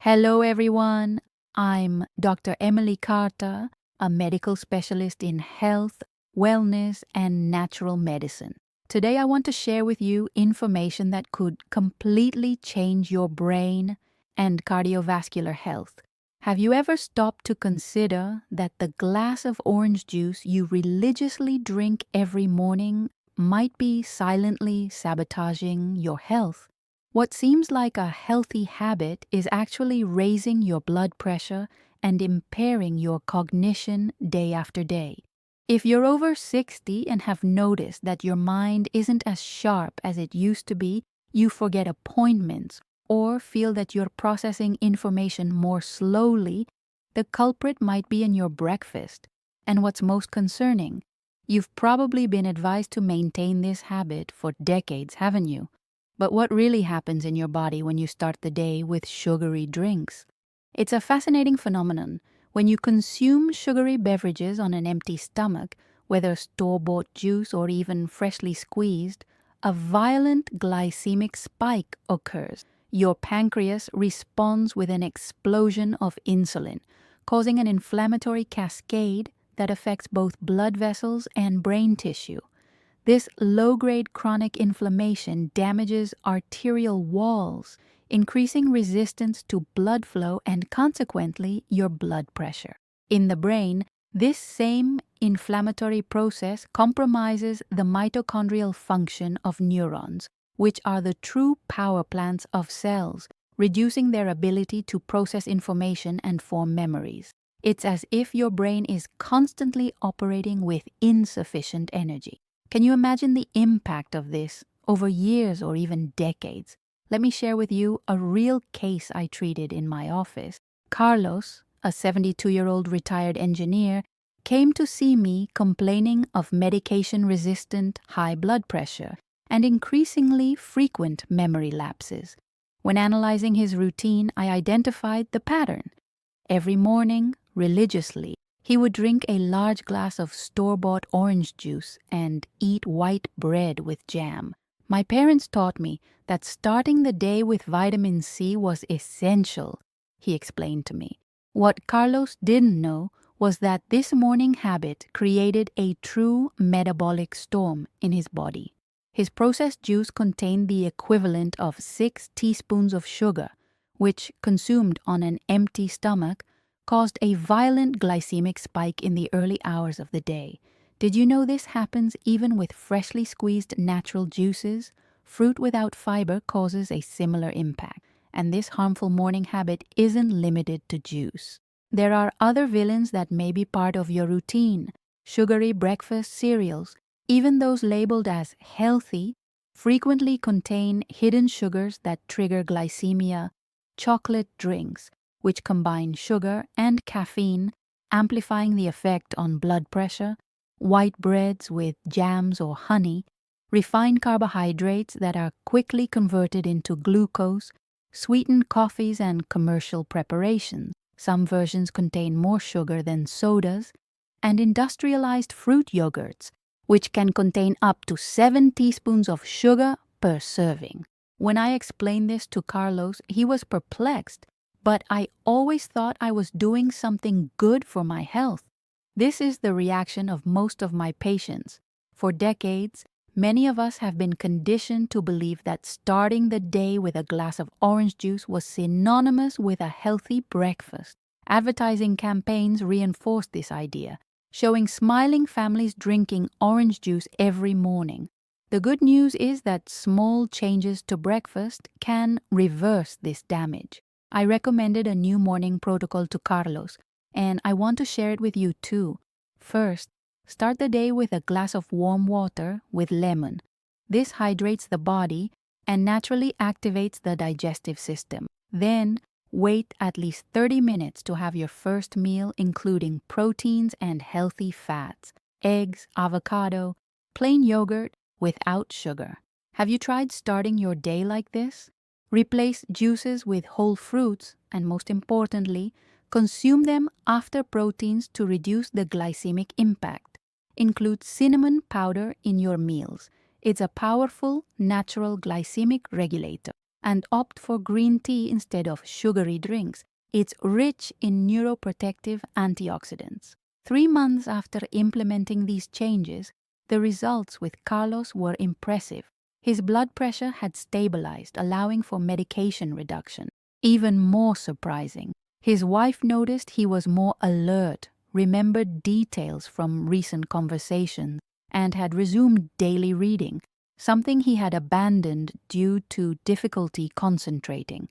Hello, everyone. I'm Dr. Emily Carter, a medical specialist in health, wellness, and natural medicine. Today, I want to share with you information that could completely change your brain and cardiovascular health. Have you ever stopped to consider that the glass of orange juice you religiously drink every morning might be silently sabotaging your health? What seems like a healthy habit is actually raising your blood pressure and impairing your cognition day after day. If you're over 60 and have noticed that your mind isn't as sharp as it used to be, you forget appointments, or feel that you're processing information more slowly, the culprit might be in your breakfast. And what's most concerning, you've probably been advised to maintain this habit for decades, haven't you? But what really happens in your body when you start the day with sugary drinks? It's a fascinating phenomenon. When you consume sugary beverages on an empty stomach, whether store-bought juice or even freshly squeezed, a violent glycemic spike occurs. Your pancreas responds with an explosion of insulin, causing an inflammatory cascade that affects both blood vessels and brain tissue. This low-grade chronic inflammation damages arterial walls, increasing resistance to blood flow and consequently your blood pressure. In the brain, this same inflammatory process compromises the mitochondrial function of neurons, which are the true power plants of cells, reducing their ability to process information and form memories. It's as if your brain is constantly operating with insufficient energy. Can you imagine the impact of this over years or even decades? Let me share with you a real case I treated in my office. Carlos, a 72-year-old retired engineer, came to see me complaining of medication-resistant high blood pressure and increasingly frequent memory lapses. When analyzing his routine, I identified the pattern. Every morning, religiously, he would drink a large glass of store-bought orange juice and eat white bread with jam. My parents taught me that starting the day with vitamin C was essential, he explained to me. What Carlos didn't know was that this morning habit created a true metabolic storm in his body. His processed juice contained the equivalent of 6 teaspoons of sugar, which, consumed on an empty stomach, caused a violent glycemic spike in the early hours of the day. Did you know this happens even with freshly squeezed natural juices? Fruit without fiber causes a similar impact, and this harmful morning habit isn't limited to juice. There are other villains that may be part of your routine. Sugary breakfast cereals, even those labeled as healthy, frequently contain hidden sugars that trigger glycemia. Chocolate drinks, which combine sugar and caffeine, amplifying the effect on blood pressure, white breads with jams or honey, refined carbohydrates that are quickly converted into glucose, sweetened coffees and commercial preparations. Some versions contain more sugar than sodas, and industrialized fruit yogurts, which can contain up to 7 teaspoons of sugar per serving. When I explained this to Carlos, he was perplexed. But I always thought I was doing something good for my health. This is the reaction of most of my patients. For decades, many of us have been conditioned to believe that starting the day with a glass of orange juice was synonymous with a healthy breakfast. Advertising campaigns reinforced this idea, showing smiling families drinking orange juice every morning. The good news is that small changes to breakfast can reverse this damage. I recommended a new morning protocol to Carlos, and I want to share it with you too. First, start the day with a glass of warm water with lemon. This hydrates the body and naturally activates the digestive system. Then, wait at least 30 minutes to have your first meal, including proteins and healthy fats, eggs, avocado, plain yogurt without sugar. Have you tried starting your day like this? Replace juices with whole fruits, and most importantly, consume them after proteins to reduce the glycemic impact. Include cinnamon powder in your meals. It's a powerful, natural glycemic regulator. and opt for green tea instead of sugary drinks. It's rich in neuroprotective antioxidants. 3 months after implementing these changes, the results with Carlos were impressive. His blood pressure had stabilized, allowing for medication reduction. Even more surprising, his wife noticed he was more alert, remembered details from recent conversations, and had resumed daily reading, something he had abandoned due to difficulty concentrating.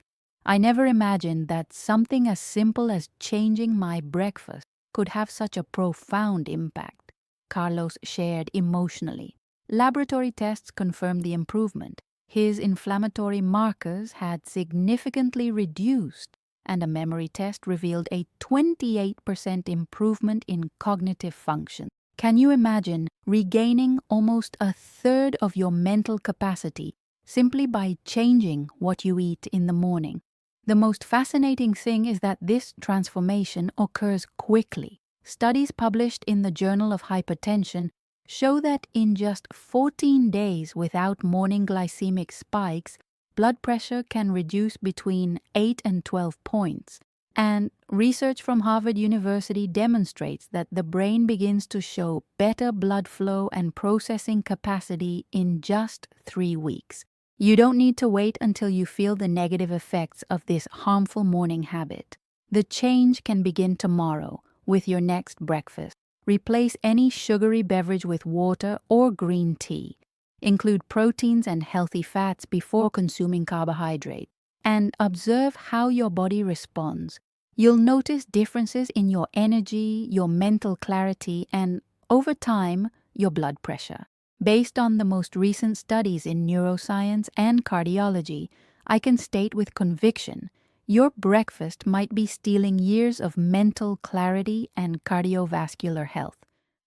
I never imagined that something as simple as changing my breakfast could have such a profound impact, Carlos shared emotionally. Laboratory tests confirmed the improvement. His inflammatory markers had significantly reduced, and a memory test revealed a 28% improvement in cognitive function. Can you imagine regaining almost a third of your mental capacity simply by changing what you eat in the morning? The most fascinating thing is that this transformation occurs quickly. Studies published in the Journal of Hypertension show that in just 14 days without morning glycemic spikes, blood pressure can reduce between 8 and 12 points. And research from Harvard University demonstrates that the brain begins to show better blood flow and processing capacity in just 3 weeks. You don't need to wait until you feel the negative effects of this harmful morning habit. The change can begin tomorrow with your next breakfast. Replace any sugary beverage with water or green tea. Include proteins and healthy fats before consuming carbohydrates. And observe how your body responds. You'll notice differences in your energy, your mental clarity, and, over time, your blood pressure. Based on the most recent studies in neuroscience and cardiology, I can state with conviction, your breakfast might be stealing years of mental clarity and cardiovascular health.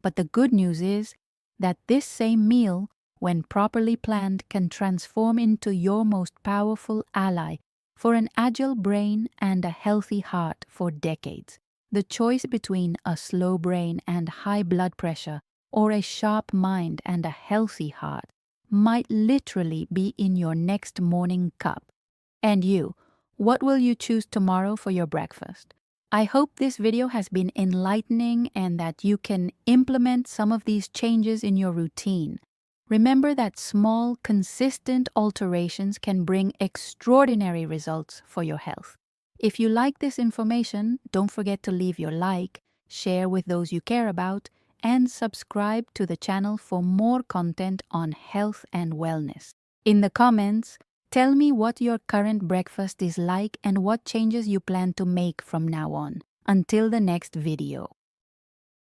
But the good news is that this same meal, when properly planned, can transform into your most powerful ally for an agile brain and a healthy heart for decades. The choice between a slow brain and high blood pressure or a sharp mind and a healthy heart might literally be in your next morning cup. And you, what will you choose tomorrow for your breakfast? I hope this video has been enlightening and that you can implement some of these changes in your routine. Remember that small, consistent alterations can bring extraordinary results for your health. If you like this information, don't forget to leave your like, share with those you care about, and subscribe to the channel for more content on health and wellness. In the comments, tell me what your current breakfast is like and what changes you plan to make from now on. Until the next video.